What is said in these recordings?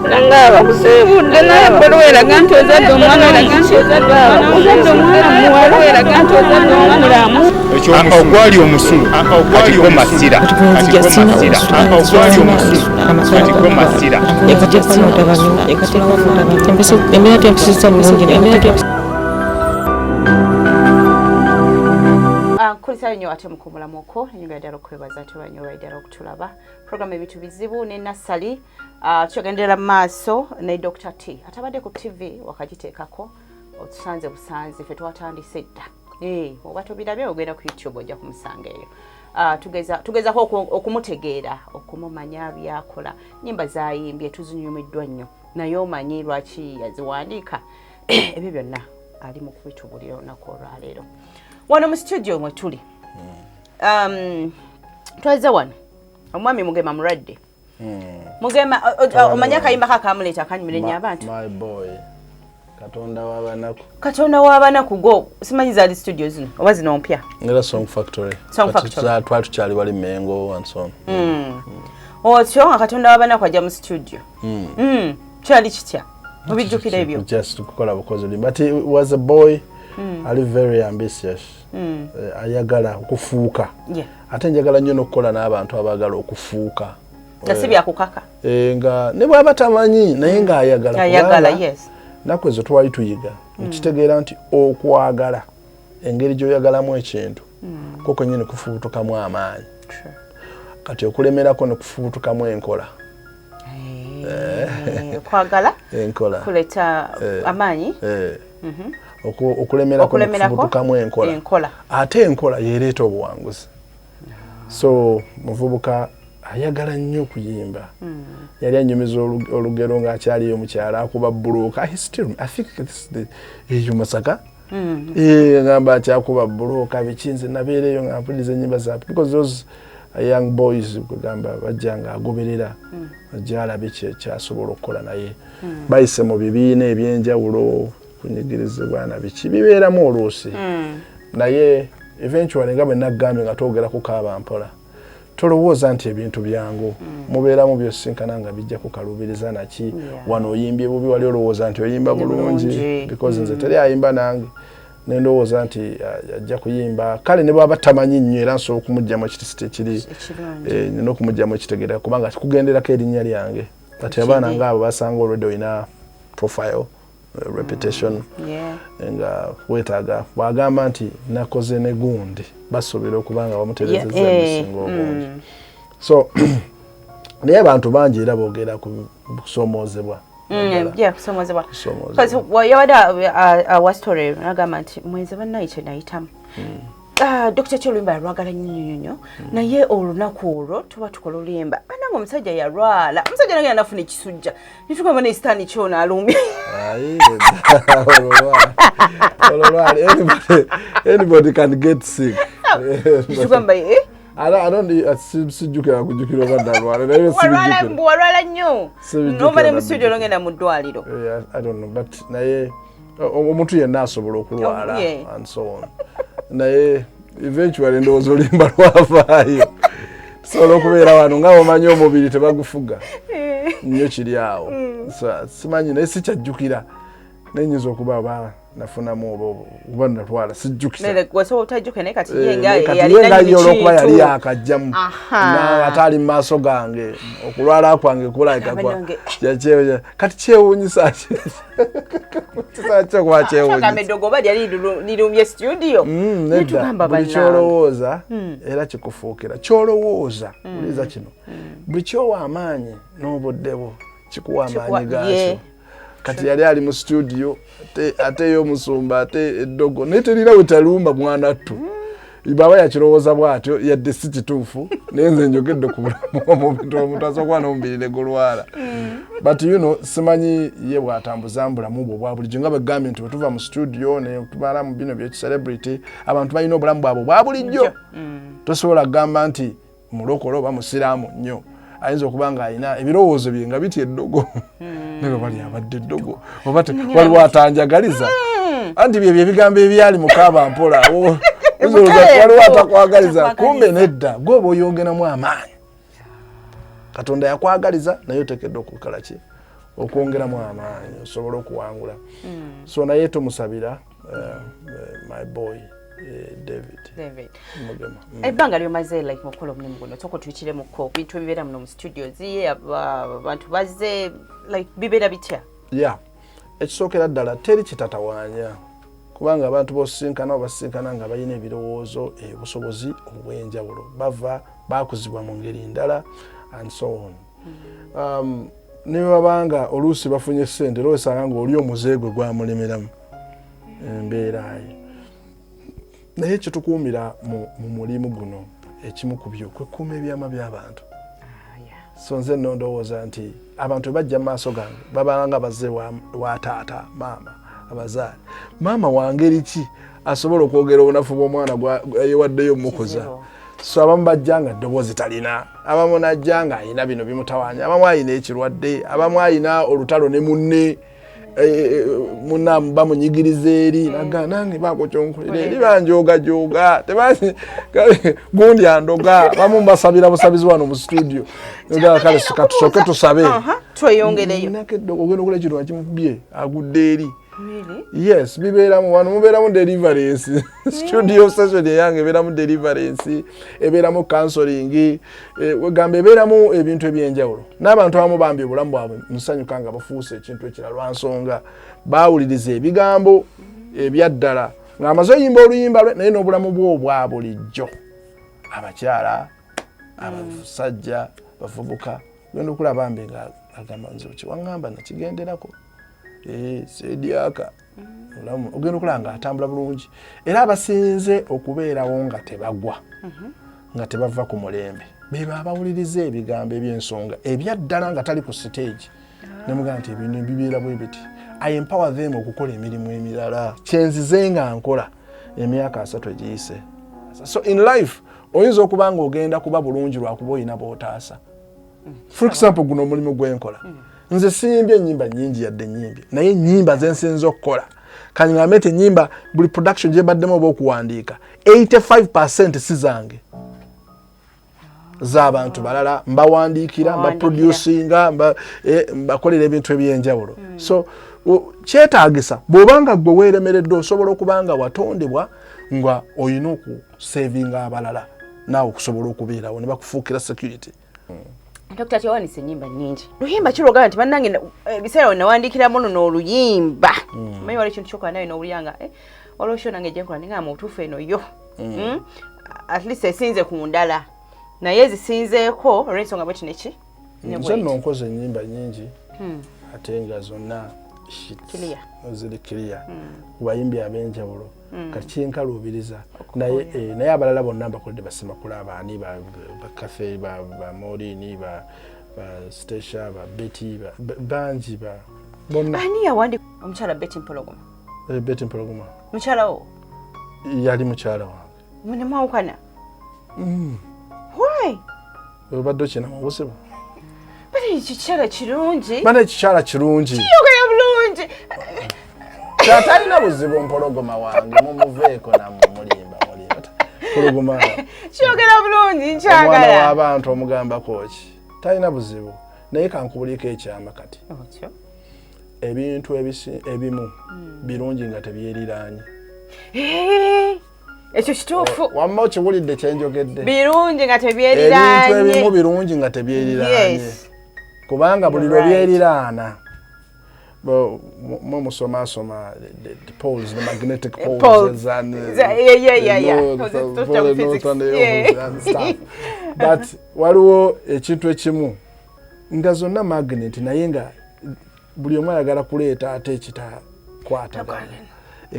Nangaba kusibudde naye Mpologoma ganti ozadde omwana ozadde omwana muwala ganti ozadde omwana ogwali omusulu ogwali masira ogwali omusulu ogwali masira Kulisa nnyo ate mukumulamuko enyumba ddala okwebaza ate banyoba ddala okutulaba program ebintu bizibu ne Nassali tugendera maaso ne Dr. T atabadde ku TV wakagiteekako otusanze busanze fe twatandise dda oba tobirabye ogenda ku YouTube ojja kumusanga eyo tugezako okumutegeera okumumanya byakola nyimba zayimbye tuzinyumiddwa nnyo naye omanyi lwaki yaziwandiika ebyo byonna ali mu kubitubulira olunaku olwaleero wano mu studio mwe tuli twaze wano omwami Mugema mulwadde Mugema omanya kayimba kakamuleta akanyumire nnyo abantu my boy Katonda w'abanaku go simanyi zaali studio zino oba zino mpya ngera Song Factory twatukyali wali Mengo and so on otyo Katonda w'abanaku ajja mu studio kyali kitya obijjukira ebyo just kukola bukozi but he was a boy ali very ambitious ayagala okufuuka ate njagala nnyo n'okukola n'abantu abagala okufuuka nasibya kukaka nga ne bw'aba tamanyi naye ng'ayagala yes nakwe zo twali tuyiga nkitegeera nti okwagala engeri gy'oyagalamu ekintu koko nnyini kufubutukamu amaanyi kati okulemerako ne kufubutukamu enkola kwagala enkola kuleta amaanyi okulemerako ne kufubutukamu enkola ate enkola yereeta obuwanguzi so muvubuka ayagala nnyo okuyimba yali anyumiza olugero ng'akyaliyo omukyala akuba bbulooka I think eyo Masaka ngamba akyakuba bbulooka bikinze nabeereyo nga mpuliriza ennyimba zaabwe because those young boys kugamba bajja ng'agoberera ajja alabe kyasobola okukola naye bayise mu bibiina ebyenjawulo kunyigirizibwa na biki bibeeramu oluusi naye eventually nga bwe naggambye nga twogera kukaaba mpola tolowooza nti ebintu byangu mubeeramu byosinkana nga bijja kukalubiriza naki wano oyimbye bubi wali olowooza nti oyimba bulungi because nze teri ayimba nange nendowooza nti ajja kuyimba kale ne bwaba tamanyi nnyo era nsobola okumugyamu ekitisita ekiri nina okumugyamu ekitegeera kubanga kikugenderako erinnya lyange kati abaana ngaabo basanga already olina profile reputation nga wetaaga bwagamba nti nakoze ne gundi basobera okubanga bamuterezeza emisingo obungi so naye abantu bangi era boogera ku kusomoozebwa kusomozebwa because yawada wa story nagamba nti mwezi bannaye kye nayitamu Dr. Cholumba yarwagala nnyo naye olunaku olwo tuba tukola oluyimba bananga omusajja yarwala omusajja nange yanafuna ekisujja nitugamba neisitaani kyona alumye anybody can get sick nitugamba I don't sijjukira kujjukira obadde naye warwala nnyo nomale mu studio longenda mu ddwaliro I don't know but naye omuntu yenna asobola okulwala and so on naye eventually ndowooza olimba lwavaayo tusobola okubeera wano nga omanyi omubiri tebagufuga nnyo kiri awo simanyi naye sikyajjukira nenyinza okuba aba nafunamu oba natwala sijjukiraolwokuba yali yakajjamu ate ali mu maaso gange okulwala kwange kulabika kati kyewuunyisa kuba kyewuunyisabuli kyolowooza era kikufuukira kyolowooza uliza kino buli kyowa amaanyi n'obuddebo kikuwa amaanyi gaakyo kati yali ali mu studio ate y'omusumba ate eddogo naye terina we talumba mwanattu baba yakirowooza bw'atyo yadde si kituufu naye nze njogedde ku bulamu omuntu asookuba n'omubiri ne gulwala but you know simanyi ye bw'atambuza mbulamu bwe obwa bulijjo nga begambye nti bwe tuva mu studio ne tumala mu bino by'ekicelebrity abantu balina obulamu bwabwe obwa bulijjo tosobola kugamba nti mulokole oba musiraamu nnyo ayinza okuba nga alina ebirowoozo bye nga bitya eddogo naye bali abadde eddogo oba waliwo atanjagaliza anti byebyo ebigambo ebyali mukaaba mpola waliwo atakwagaliza kumbe nedda gwe oba oyongeramu amaanyi Katonda yakwagaliza naye oteekeddwa okukola ki okwongeramu amaanyi osobola okuwangula. So naye tumusabira my boy David Mukyaziwe. Ebbanga lyomaze like mukola omulimu guno toko tuyitirimuko bintu ebibeera muno mu studios abantu bazze like bibeera bitya? Ekisookera ddala teri kitatawaanya kubanga abantu basinkana nga balina ebirowoozo obusobozi obw'enjawulo bava bakuzibwa mu ngeri ndala and so on. Ne babanga oluusi bafunye ssente lwesanga nga oli omuze gwe gwamulemeramu embeerayo. Naye kitukuumira mu mulimu guno ekimu ku byo kwekuuma ebyama by'abantu. So nze ndowooza nti abantu bajja mu maaso gange babanga bazze wa taata maama abazaale maama wangeri ki asobola okwogera obunafu bw'omwana yewaddeyo omukuza. So abamu bajjanga ddoboozi talina, abamu najjanga alina bino bimutawaanya, abamu alina ekirwadde, abamu alina olutalo ne munne munnamu bamunyigiriza eri naga nange bakukyonkulira eri banjogajoga tebazi gundi andoga bamu mbasabira busabizi wano mu studio nga kale tusooke tusabe tweyongereyo nakedde ogenda okola ekintu akimukubye agudde eri. Yes, bibeeramu wano mubeeramu deliverance studio session yange ebeeramu deliverance ebeeramu counseling wegamba ebeeramu ebintu ebyenjawulo n'abantu abamu bambi obulamu bwabwe nsanyuka nga bafuuse ekintu ekirala lwa nsonga baawuliriza ebigambo ebyaddala ng'amaze oyimba oluyimba lwe naye n'obulamu bwo bwa bulijjo abakyala abasajja bavubuka genda okulaba mbe nga agamba nze kiwaŋŋamba nakigenderako sediaka ogenda okulanga atambula bulungi era abasinze okubeerawo nga tebagwa nga tebava ku mulembe beba abawuliriza ebigambo eby'ensonga ebyaddala nga tali ku stage nemugaa nti ebintu bibeera bwe biti I empower them okukola emirimu emirala kyenzize nga nkola emyaka 3 egiyise. So in life oyinza okuba nga ogenda kuba bulungi lwakuba oyina bootaasa. For example guno omulimu gwenkola nze siyimbye ennyimba nnyingi yadde ennyimbi naye ennyimba zensinza okukola kanyiŋŋambe nti ennyimba buli production gye baddemu oba okuwandiika 85% si zange z'abantu balala mbawandiikira mbaproducinga mbakolera ebintu ebyenjawulo. So kyetaagisa bw'obanga gwe weeremeredde osobola okuba nga watondebwa nga olina okusevinga abalala naawe okusobola okubeerawo ne bakufuukira security. Dr. Tiwanise ennyimba nnyingi. Luyimba kiroga nti bannange ebiseera nawandiikiramu luno oluyimba. Manyi wali ekintu kyokola nawe n'owulyanga olwosho nange gye nkola ninga mu butuufu eno yo. At least esinze ku ndala. Naye ezisinzeeko olw'ensonga bwe kineki. Nze nno nkoze ennyimba nnyingi ate nga zonna ziri clear ku bayimbi ab'enjawulo kati kyenkaluubiriza naye abalala bonna mbakoledde basemakula abaani bakafe bamorini Stasha Betty bangi bonna. Ani yawandika omukyala Betty Mpologoma? Betty Mpologoma mukyala wo? Yali mukyala wange. Mune mwawukana? Why? Obadde okina mu busibu? Bali ekikyala kirungi. Bali ekikyala kirungi. Kiyogera bulungi. Talina buzibu Mpologoma wange mumuveeko namulimba. Mpologoma. Kiyogera bulungi nkyagala. Omwana w'abantu omugambako ki? Talina buzibu. Naye kankubuliko ekyama kati. Ebintu ebimu birungi nga tebyeriraanye. Ekyo kituufu. Wamma okiwulidde kyenjogedde. Birungi nga tebyeriraanye. Ebintu ebimu birungi nga tebyeriraanye. Kubanga buli lwe byeriraana. Musoma the poles, the magnetic poles and stuff. But waliwo ekintu ekimu nga zonna magnet naye nga buli omu ayagala kuleeta ate ekitakwatagana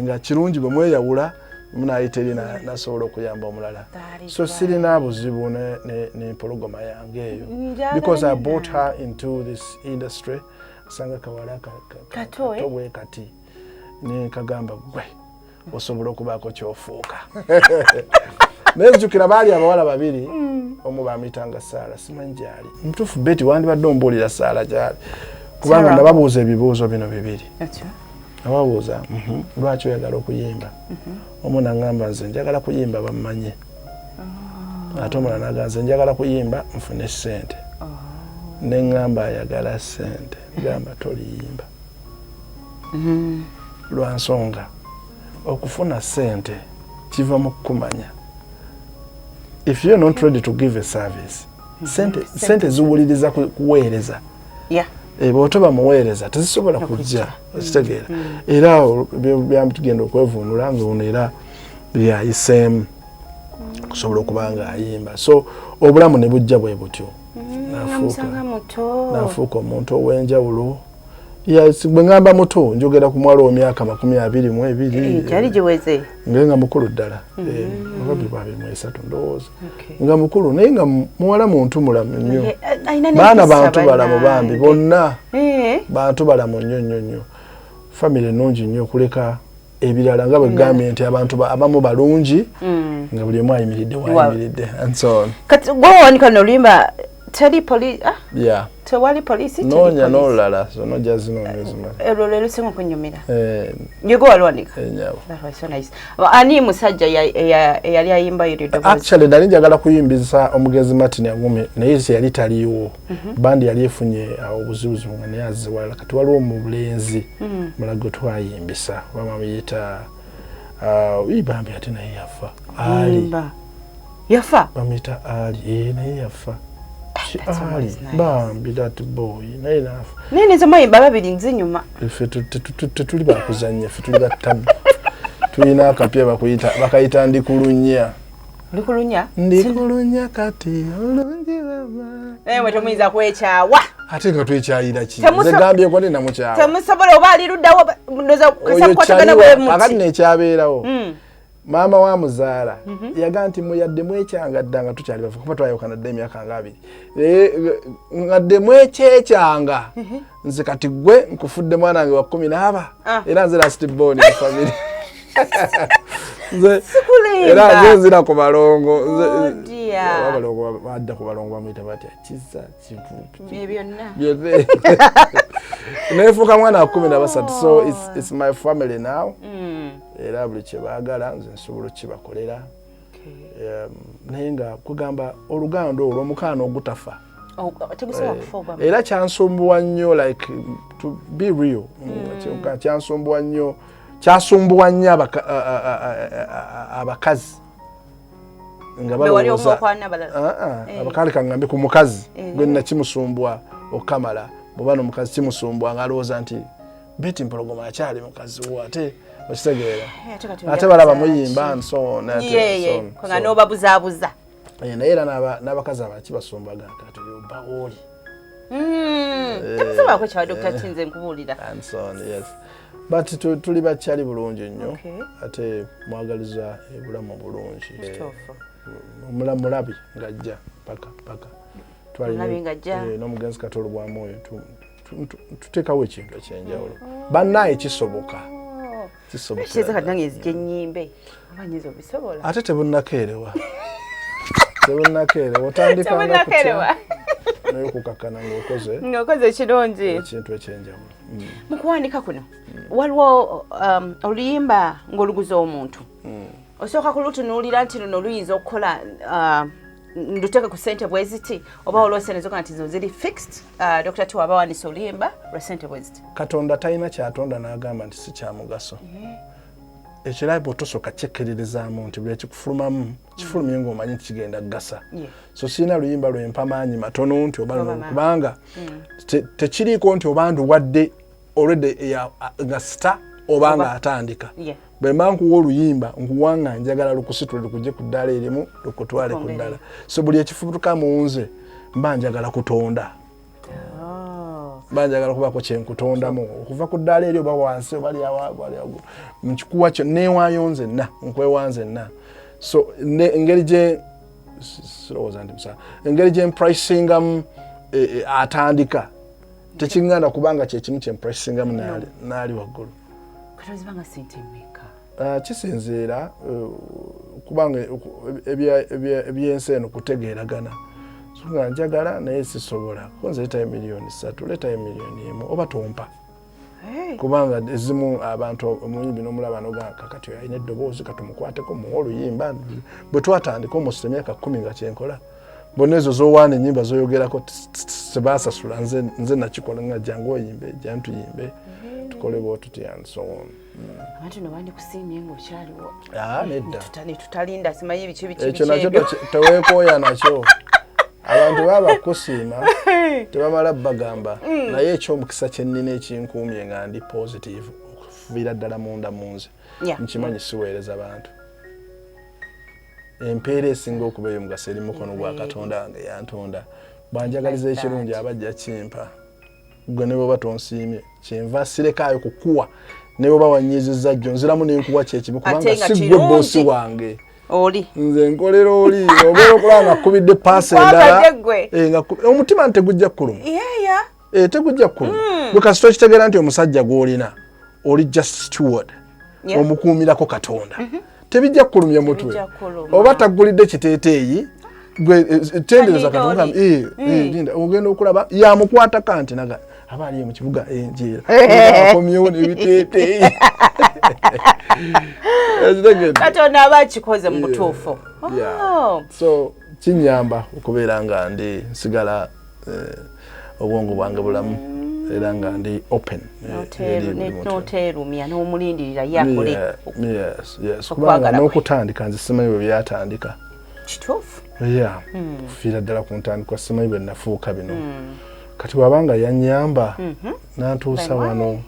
nga kirungi bwe mweyawula munayiteri nasobola okuyamba omulala. So sirina buzibu ne Mpologoma yange eyo because I brought her into this industry. Sanga kawala katobwe kati ne kagamba gwe osobola okubaako kyofuuka. Nezijukira baali abawala babiri omu baamitanga Saala simanyi gyali mutuufu Betty wandibadde ombuulira Saala gyali kubanga nababuuza ebibuuzo bino bibiri. Nababuuza lwaki oyagala okuyimba. Omu n'aŋŋamba nze njagala kuyimba bammanye ate omulala n'aga nze njagala kuyimba nfune ssente. Neŋŋamba ayagala ssente gamba toliyimba lwa nsonga okufuna sente kiva mu kukumanya. If you're not ready to give a service, sente ziwuliriza kuweereza. Bw'otoba muweereza tezisobola kujja okitegeera. Era byamutugenda okwevunula ng'ono era byayiseemu kusobola okuba nga ayimba. So obulamu ne bujja bwe butyo. Nafuuka omuntu ow'enjawulo. Bwe ngamba muto njogera ku mwalo w'emyaka 22. Kyali giweze. Nga mukulu ddala. Ababbi 23 ndowooza. Nga mukulu naye nga muwala muntu mulamu nnyo. Baana bantu balamu bambi bonna. Bantu balamu nnyo. Family ennungi nnyo okuleka ebirala nga bwe gambye nti abantu abamu balungi nga buli omu ayimiridde wayimiridde and so on. Kati gwowanika n'oluyimba teri police. Tewali police. Noonya n'olulala zonna jazinonyezima. Lero lusinga okunyumira. Yego walwanika. That was so nice. Ani musajja yali ayimba yirido. Actually nali njagala kuyimbisa omugezi Martin Agume naye yali taliiwo. Bandi yali efunye obuzibuzi nga naye aziwala kati waliwo omulenzi mulago twayimbisa bamuyita bambi ate naye yafa. Ali. Yafa? Bamuyita Ali naye yafa. Bambi that boy naye nafa. Nene zamayimba babiri nzinyuma. Ife tetuli bakuzanya ife tuli batamu. Tulina akapya bakayita ndikulunya. Ndikulunya kati olungi baba. Mwe tomuyinza kwekyawa. Ate nga twekyayira ki? Nze gambye ko nina mukyawa. Temusobola oba ali luddawo ndoza kusakwatagana bwe muti. Akati nekyabeerawo. Mama wa muzaala yaga nti muyadde mwekyanga ddanga tukyali bafu kuba twayokana dde emyaka nga 2 ngadde mwekyekyanga nze kati gwe nkufudde mwana wange wa 10 era nze last born in family nze era nze nzira ku balongo nze abalongo badda ku balongo bamuyita batya kiza kivupi byonna nefuuka mwana wa 13 so it's my family now. Era buli kye baagala nze nsobola kibakolera. Naye nga kugamba oluganda olw'omukaano ogutafa. Era kyansumbuwa nnyo like to be real. Kyansumbuwa nnyo abakazi. Nga balowooza abakale kangambe ku mukazi gwe nakimusumbwa okamala bw'oba n'omukazi kimusumbwa ng'alowooza nti Betty Mpologoma akyali mukazi wo ate okitegeera ate balaba muyimba nsoo nga n'obabuzaabuza naye era n'abakazi abakibasumbaga nti oba wooli temusobola kwekyawa Dr. Tinze nkubuulira but tuli bakyali bulungi nnyo ate mwagaliza ebulamu bulungi omulabi ng'ajja paka n'omugenzi Katolo bwa mwoyo tuteekawo ekintu ekyenjawulo bannaye kisoboka ate tebunnakeerewa otandika naye okukakana ng'okoze ekirungi ekintu ekyenjawulo. Mu kuwandika kuno waliwo oluyimba ng'oluguza omuntu osooka kulutunuulira nti luno luyinza okukola nduteeka ku ssente bwe ziti oba olwo ssente zokka nti zo ziri fixed. Dr. T waba wanise oluyimba lwa ssente bwe ziti. Katonda talina kyatonda n'agamba nti si kya mugaso. Ekirabo tosooka kyekkererezaamu nti buli ekikufulumamu kifulumye ng'omanyi nti kigenda kugasa. So sirina luyimba lwempa maanyi matono nti oba kubanga tekiriiko nti oba nduwadde already nga sita oba nga atandika. Bwe mba nkuwa oluyimba nkuwanga njagala lukusitule lukujje ku ddaala erimu lukutwale ku ddala. So buli ekifubutuka mu nze mba njagala kutonda. Banjagala kubaako kyenkutondamu okuva ku ddaala eri oba wansi oba lyawago nkikuwa kyo neewaayo nzenna nkwewa nzenna. So engeri gye sirowooza nti musa engeri gye mpricingamu atandika tekinganda kubanga kyekimu kye mpricingamu naali waggulu. Kisinziira kubanga ebyensi eno kutegeeragana nga njagala naye sisobola nze letayo $3,000,000 letayo $1,000,000 oba tompa kubanga ezimu abantu omuyimbi n'omulaba kati alina eddoboozi katumukwateko muwa oluyimba bwe twatandika almost emyaka 10 nga kyenkola bonezo zo wana enyimba zoyogerako sebasasula nze nakikola nga jangu oyimbe jantu yimbe tukole bwo tuti and so on. Abantu no bandi kusimye ngo kyaliwo. Nedda. Tutalinda simanyi bichi ekyo nakyo teweekooya nakyo. Abantu baba kusiima tebamala bagamba naye ekyomukisa kyennina ekinkuumye nga ndi positive okuviira ddala munda munze nkimanyi siweereza bantu. Empeera esinga okuba ey'omugaso eri mukono gwa Katonda wange yantonda bwanjagaliza ekirungi abajja kimpa gwe ne bwoba tonsiimye kyenva sirekaayo kukuwa ne bwoba wanyizizza jjo nziramu n'enkuwa kyekibi kubanga si gwe boosi wange. Oli nze nkolera oli obeera okulaba nga kkubidde paasi endala omutima ntegujja kuluma tegujja kuluma gwe kasita okitegeera nti omusajja gw'olina oli just steward omukuumirako Katonda tebijja kulumya mutwe oba taggulidde kiteeteeyi gwe tendereza Katonda linda ogenda okulaba yamukwata kanti naga aba aliye mu kibuga enjeera akomyewo n'ebiteeteeyi Katonda aba akikoze mu butuufu. So kinyamba okubeera nga ndi nsigala obwongo bwange bulamu era nga ndi open noteerumya n'omulindirira yakole. Yes kubanga n'okutandika nze simanyi bwe byatandika kituufu kufiira ddala ku ntandikwa simanyi bwe nafuuka bino kati wabanga yannyamba nantuusa wano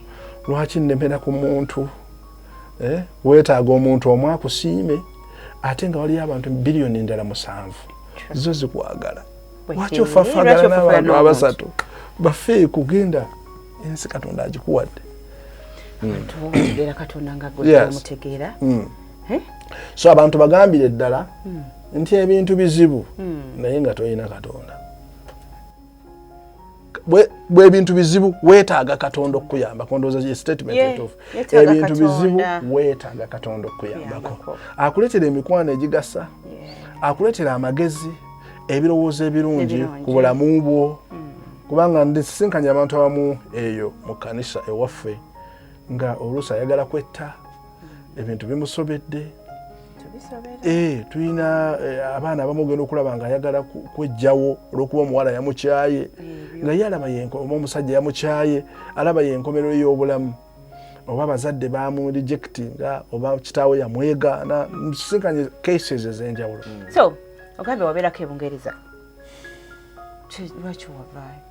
lwaki nnemera ku muntu weetaaga omuntu omu akusiime ate nga waliyo abantu biliyoni endala 7 zo zikwagala lwaki ofaafagana n'abantu abasatu bafe kugenda ensi Katonda agikuwadde. So abantu bagambire ddala nti ebintu bizibu naye nga toyina Katonda. Bwe ebintu bizibu weetaaga Katonda okuyamba kondoza ye statement of ebintu bizibu weetaaga Katonda okuyambako akuletera emikwano egigasa akuletera amagezi ebirowoozo ebirungi ku bulamu bwo kubanga ndisinkanya abantu abamu eyo mu kanisa ewaffe nga oluusi ayagala kwetta ebintu bimusobedde tuyina abaana abamu ogenda okulaba nga ayagala kwejjawo olw'okuba omuwala yamukyaye nga ye alaba oba omusajja yamukyaye alaba yenkomerero y'obulamu oba abazadde bamurijectinga oba kitaawe yamwegaana nsisinkanye cases ez'enjawulo. So ogambye wabeerako ebungereza lwaki wavaayo?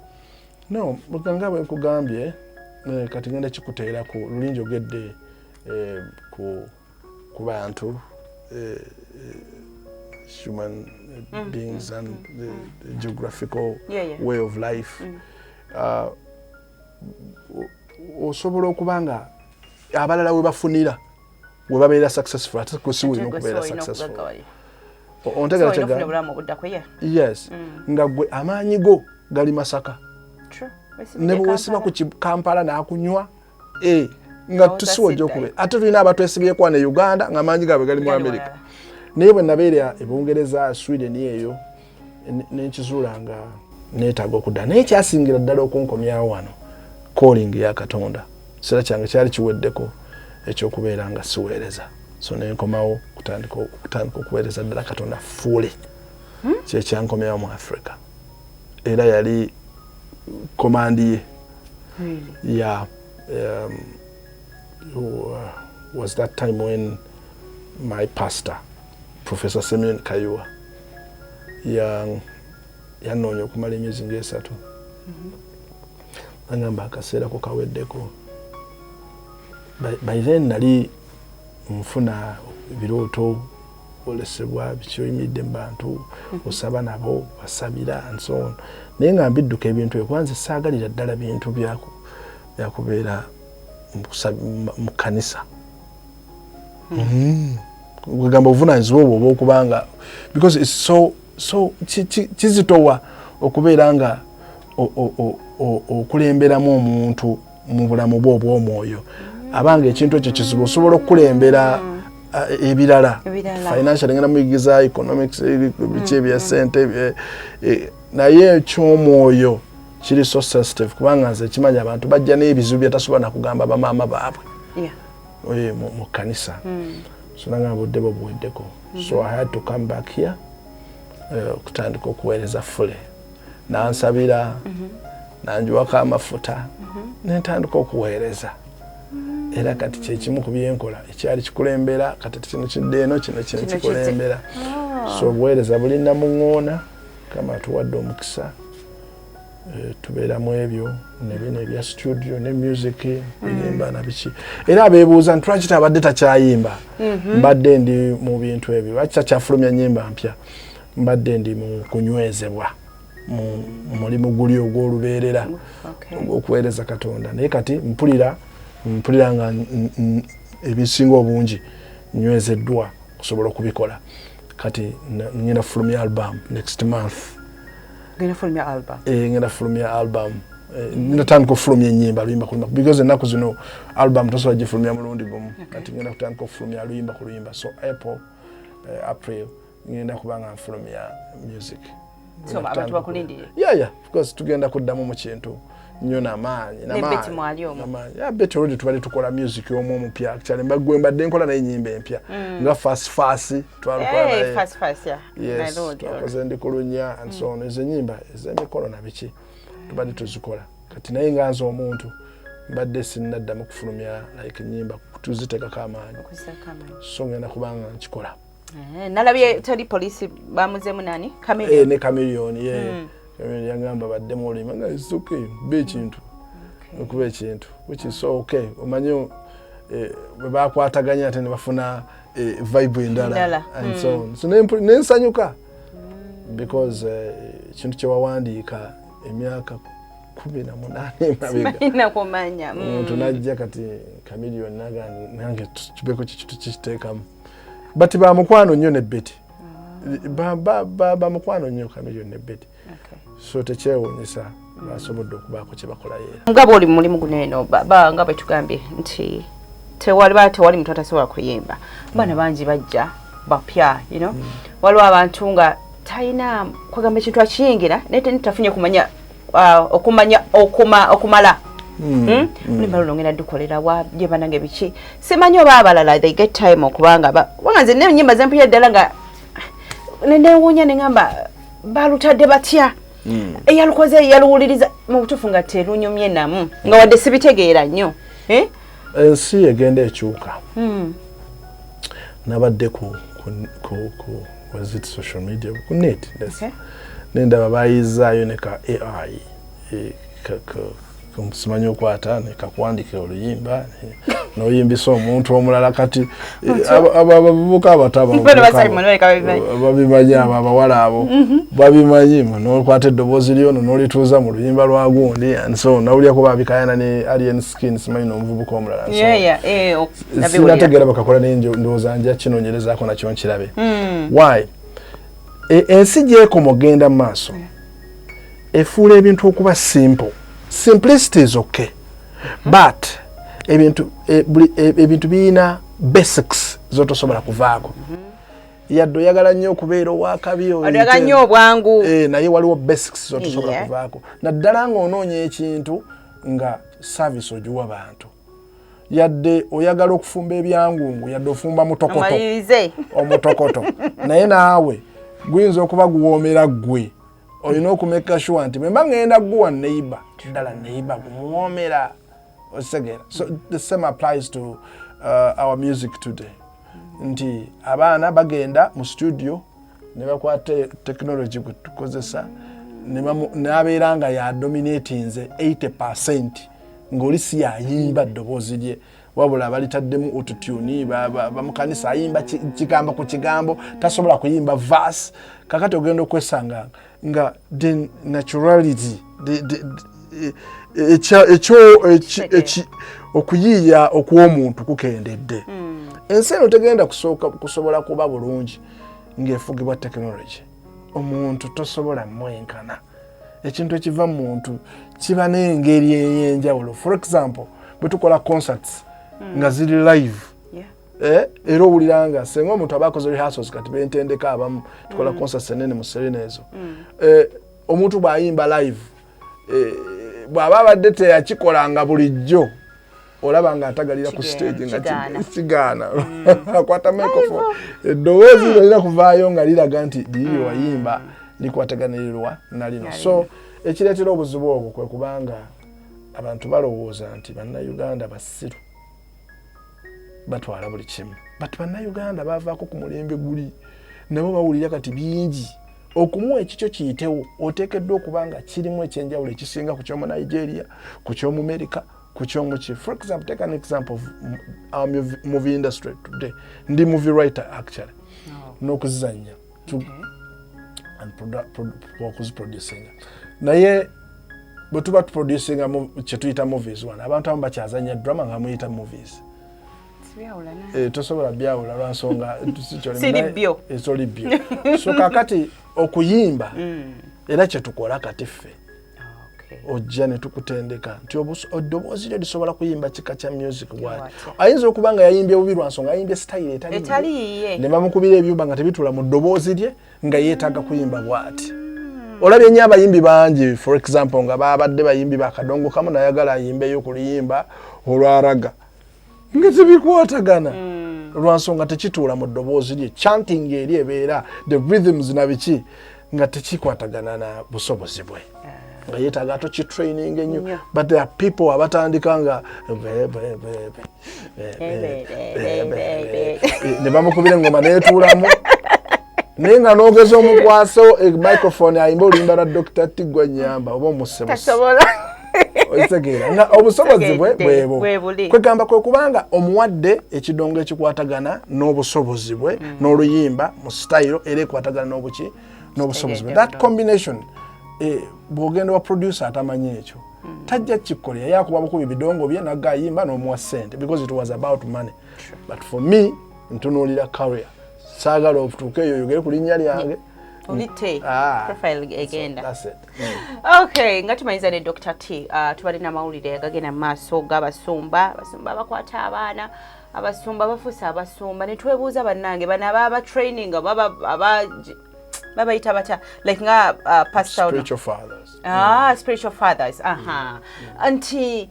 No nga bwe nkugambye kati ngenda kikuteerako luli njogedde ku bantu human beings and the geographical way of life. Osobola okubanga abalala we bafunira we babeera successful ate kusiwulina okubeera successful. Yes nga gwe amaanyi go gali Masaka ne bwe wesiba ku Kampala n'akunywa nga tusiwojja okubeera ate tulina abatwesibyeko ne Uganda nga amaanyi gaabwe gali mu America naye bwe nabeera ebungereza Sweden eyo n'ekizuula nga neetaaga okudda naye kyasingira ddala okunkomyawo wano calling ya Katonda kiseera kyange kyali kiweddeko ekyokubeera nga siweereza so nenkomawo kutandika okuweereza ddala Katonda fuule kyekyankomyawo mu Africa era yali komandi ye was that time when my pastor Professor Simeon Kayuwa yanoonya okumala emyezi nga 3 angamba akaseera ko kaweddeko by then nali nfuna ebirooto olesebwa bikyoyimidde mu bantu osaba nabo basabira and so on naye nga mbidduka ebintu ekwanze saagalira ddala bintu byakubeera mu kanisa kugamba obuvunaanyizibwa obwo obw'okubanga because it's so kizitowa okubeera nga okulemberamu omuntu mu bulamu bwo obw'omwoyo abanga ekintu ekyo kizibu osobola okukulembera ebirala financial ngenda muyigiza economics biki ebya ssente naye eky'omwoyo kiri so sensitive kubanga nze kimanya abantu bajja n'ebizibu byatasobola nakugamba bamaama baabwe mu kanisa so nanga budde buweddeko so I had to come back here okutandika okuweereza fule nansabira nanjuwako amafuta nentandika okuweereza era kati kyekimu ku byenkola ekyali kikulembera kati kino kidde eno kino kikulembera so obuweereza bulina muŋŋoona kama tuwadde omukisa tubeeramu ebyo nebino ebya studio ne music kuyimba na biki era abeebuuza nti lwaki tabadde takyayimba mbadde ndi mu bintu ebyo lwaki takyafulumya nnyimba mpya mbadde ndi mu kunywezebwa mu mulimu guli ogw'olubeerera ogw'okuweereza Katonda naye kati mpulira nga ebisinga obungi nnywezeddwa okusobola okubikola kati ngenda fulumya album next month ngenda fulumya album natandika okufulumya ennyimba luyimba ku luyimba because ennaku zino album tosobola gifulumya mulundi gumu kati ngenda kutandika okufulumya luyimba ku luyimba so April ngenda kuba nga nfulumya music so abantu bakulindire because tugenda kuddamu mu kintu nnyo n'amaanyi beti olwedi tubadde tukola music y'omu omupya actually mbadde nkola naye ennyimba empya nga fast twakoze Ndikulunya and so on ezo ennyimba ez'emikolo na biki tubadde tuzikola kati naye nga nze omuntu mbadde sinnaddamu kufulumya like ennyimba tuziteekako amaanyi so ngenda kubanga nkikola nalabye tali poliisi bamuzeemu nani ne Chameleon yangamba baddemu oluyimba nga it's okay be ekintu okuba ekintu which is so okay omanyi bwe bakwataganya ate ne bafuna vibe endala and so on so nensanyuka because ekintu kyewawandiika emyaka 18 nakumanya omuntu najja kati Chameleon nange tubeko kikiteekamu but bamukwano nnyo ne Betty bamukwano nnyo Chameleon ne Betty so tekyewuunyisa basobodde okubaako kye bakola yeera nga bw'oli mu mulimu guno eno nga bwe tugambye nti tewali muntu atasobola kuyimba baana bangi bajja bapya waliwo abantu nga talina kwagamba ekintu akiyingira naye tafunye okumala mulimba luno ngenda dukolera wa gye banange biki simanyi oba abalala they get time okubanga nze n'ennyimba zempulira ddala nga nendewuunya ne ngamba balutadde batya eyalukoze yaluwuliriza mu butuufu nga terunyumye namu nga wadde sibitegeera nnyo ensi egenda ekyuka nabadde ku was it social media ku net nendaba bayizaayo ne ka AI simanyi okwata nekakuwandikira oluyimba noyimbisa omuntu omulala kati abavubuka babimanyi abo abawala abo babimanyi nokwata eddoboozi lyono nolituuza mu luyimba lwa gundi so nawulyako babikayana ne alien skin simanyi n'omuvubuka omulala sinategeera bakakola naye ndowooza nja kinoonyerezaako nakyo nkirabe why ensi gyekomogenda mu maaso efuula ebintu okuba simple. Simplicity is okay, but ebintu bina basics zoto sobola kuvaako. Yaddo yagala nnyo okubeera owakabyo yagala nnyo obwangu naye waliwo basics zoto sobola kuvaako. Naddala ng'onoonya ekintu nga service ogiwa bantu. Yadde oyagala okufumba ebyangungu yadde ofumba mutokoto omutokoto naye naawe guyinza okuba guwoomera ggwe. Olina okumeka sure nti bwe mba ngenda guwa neighbor ddala neighbor gumuwoomera osegera. So the same applies to our music today. Nti abaana bagenda mu studio ne bakwata technology gwe tukozesa n'abeera nga ya dominatinze 80% ng'oli si yayimba ddoboozi lye wabula abalitademu autotune bamukanisa ayimba kigambo ku kigambo tasobola kuyimba verse kakati ogenda okwesanga nga the naturality okuyiya okw'omuntu kukendedde. Ensi eno tegenda kusobola kuba bulungi ng'efugibwa technology. Omuntu tosobola mwenkana. Ekintu ekiva mu muntu kiba n'engeri ey'enjawulo. For example, bwe tukola concerts nga ziri live era owuliranga senga omuntu aba akoze rehearsals kati bentendeka abamu tukola concerts enene mu Serena ezo omuntu bw'ayimba live bw'aba abadde teyakikolanga bulijjo olaba nga atagalira ku stage nga kigaana akwata microphone eddoboozi lirina kuvaayo nga liraga nti liri wayimba likwataganirirwa nalino. So ekireetera obuzibu obwo kwe kubanga abantu balowooza nti bannayuganda basiru batwala buli kimu, but bannayuganda bavaako ku mulembe guli nabo bawulira kati bingi. Okumuwa ekikyo kiyitewo oteekeddwa okuba nga kirimu ekyenjawulo ekisinga ku ky'omu Nigeria, ku ky'omu America, ku ky'omu ki. For example, take an example of our movie industry today. Ndi movie writer actually. N'okuzannya and producing. Naye bwe tuba tuproducinga kye tuyita movies wano, abantu abamu bakyazannya drama nga muyita movies. Tosobola byawula lwansonga siri byo. So kakati okuyimba era kye tukola kati ffe ojja ne tukutendeka nti oddoboozi lyo lisobola kuyimba kika kya music bwati. Ayinza okuba nga yayimbye bubi lwansonga ayimbye style etaliiye ne bamukubira ebyumba nga tebitula mu ddoboozi lye nga yeetaaga kuyimba bwati. Olabye nnyo abayimbi bangi, for example nga babadde bayimbi bakadongo kamu nayagala ayimbeyo ku luyimba olwaraga nga tebikwatagana lwansonga tekituula mu ddoboozi lye, chanting eri ebeera the rhythms na biki nga tekikwatagana na busobozi bwe nga yeetaaga tokitraining ennyo. But there are people abatandika nga ne bamukubira engoma neetuulamu naye nga n'ogeza omukwaso microphone ayimba oluyimba lwa Dr. Tigwa Nyamba oba omusemusi oitegeera nga obusobozi bwebo kwegamba kwe kubanga omuwadde ekidongo ekikwatagana n'obusobozi bwe n'oluyimba mu style era ekwatagana n'obusobozi bwe. That combination bw'ogenda wa producer atamanyi ekyo tajja kikolera yakuba bukubi bidongo bye nagayimba n'omuwa ssente because it was about money. But for me ntunuulira career saagala otuuke eyo oyogere ku linnya lyange profile egenda. That's it. Okay, nga tumanyiza ne Dr. T tubalina amawulire agagenda maaso g'abasumba bakwata abaana abasumba bafuusa abasumba ne twebuuza bannange bana baba training babayita bata like nga pastor spiritual fathers. Spiritual fathers. Anti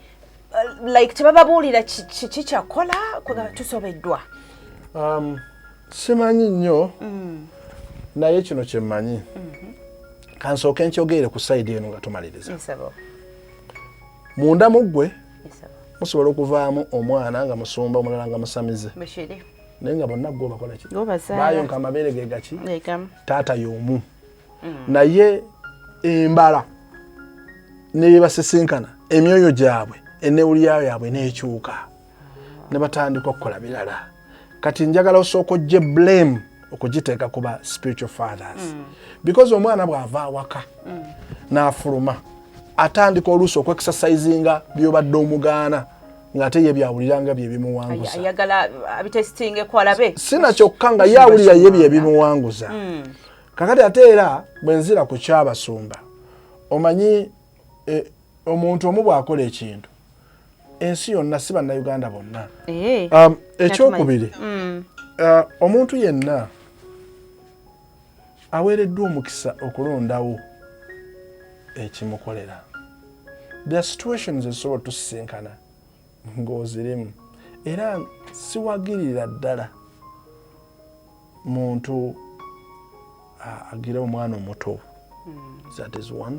like tebababuulira kiki kyakola tusobeddwa. Simanyi nnyo naye kino kyemmanyi kansooke nkyogere ku sayidi eno nga tumaliriza. Munda mu ggwe musobola okuvaamu omwana nga musumba omulala nga musamize naye nga bonna gwe bakola ki bayonka amabeere ge gaki taata y'omu. Naye embala ne basisinkana emyoyo gyabwe ennewulira yaabwe n'ekyuka ne batandika okukola birala. Kati njagala osooka ojje blame okugiteeka kuba spiritual fathers because omwana bw'ava awaka n'afuluma atandika oluusi okwexercisinga by'obadde omugaana ng'ate ye byawuliranga bye bimuwanguza. Ayagala abitestinge kwalabe sina kyokka nga ye awulira ye bye bimuwanguza. Kakati ate era bwe nzira ku kyabasumba omanyi omuntu omu bw'akola ekintu ensi yonna si bannayuganda bonna. Ekyokubiri omuntu yenna aweereddwa omukisa okulondawo ekimukolera. There are situations ezisobola tusisinkana ng'ozirimu era siwagirira ddala muntu agira omwana omuto. That is one.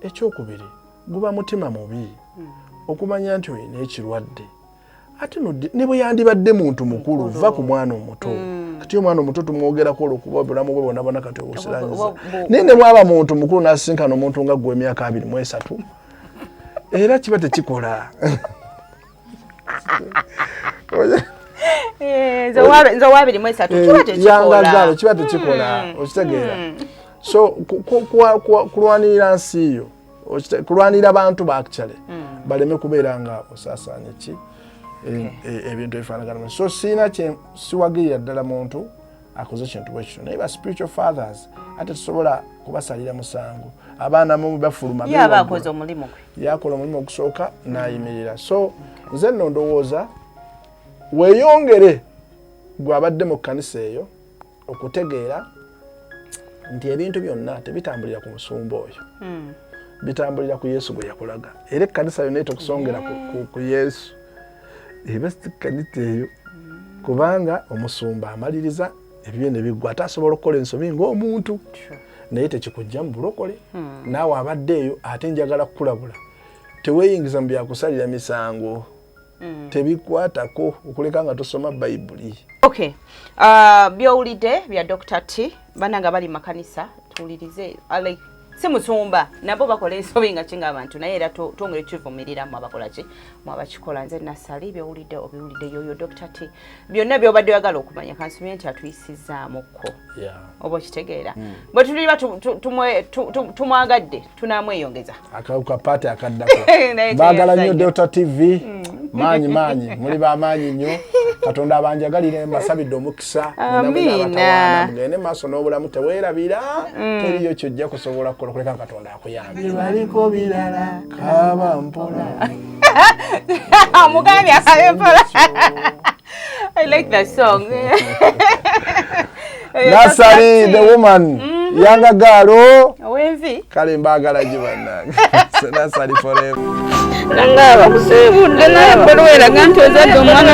Ekyokubiri guba mutima mubi okumanya nti oyina ekirwadde ate ne bwe yandibadde muntu mukulu va ku mwana omuto. Kati omwana omuto tumwogerako olw'okuba obulamu bwe bwonna kati obusiranyiza naye ne bwaba muntu mukulu n'asisinkana omuntu nga gwe emyaka 23 era kiba tekikola. Yangazaalo kiba tekikola okitegeera. So kulwanirira nsi yo kulwanirira abantu baakicale baleme kubeera nga osaasaanya ki ebintu ebifaanagana. So siina siwagirira ddala muntu akoze kintu bwe kityo naye ba spiritual fathers ate tusobola kubasalira musango. Abaana mu bafuluma yakola omulimu ogusooka n'ayimirira. So nze nno ndowooza weeyongere gw'abadde mu kkanisa eyo okutegeera nti ebintu byonna tebitambulira ku musumba oyo bitambulira ku Yesu gwe yakulaga era ekkanisa yonna etokusongera ku Yesu ebasikanite eyo kubanga omusumba amaliriza ebyo ne bigwa atasobola okukola ensobi ng'omuntu naye tekikujja mu bulokole naawe abadde eyo ate njagala kukulabula teweeyingiza mu byakusalira misango tebikwatako okuleka nga tosoma bayibuli. Okay. Byowulidde bya Dr. T bananga bali makanisa tuwulirize like si musumba nabo bakola ensobi nga kinga abantu naye era tongere kivumirira mu abakola ki mu abakikola nze nasali byowulidde obiwulidde yoyo Dr. T byonna byobadde oyagala okumanya kansumye nti atuyisizzaamukko oba okitegeera bwe tuliba tumwagadde tunamweyongeza akawuka paati akaddako baagala nnyo Dr. TV maanyi muli bamaanyi nnyo Katonda abanjagalire mbasabidde omukisa mugende maaso n'obulamu teweerabira teriyo kyojja kusobola kukola kuleka Katonda akuyambe baliko birala kaba mpola mugambye akabe mpola. I like that song. Nasari the woman younger girl wenvi kale mbagala jibananga Nasari forever nangaba kusebudde naye Mpologoma ganti ozadde omwana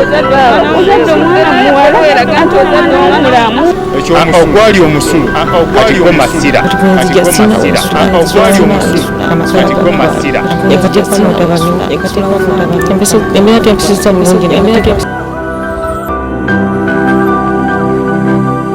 ozadde omwana muwala era ganti ozadde omwana mulamu ogwali omusulu katiko masira ogwali omusulu katiko masira ekati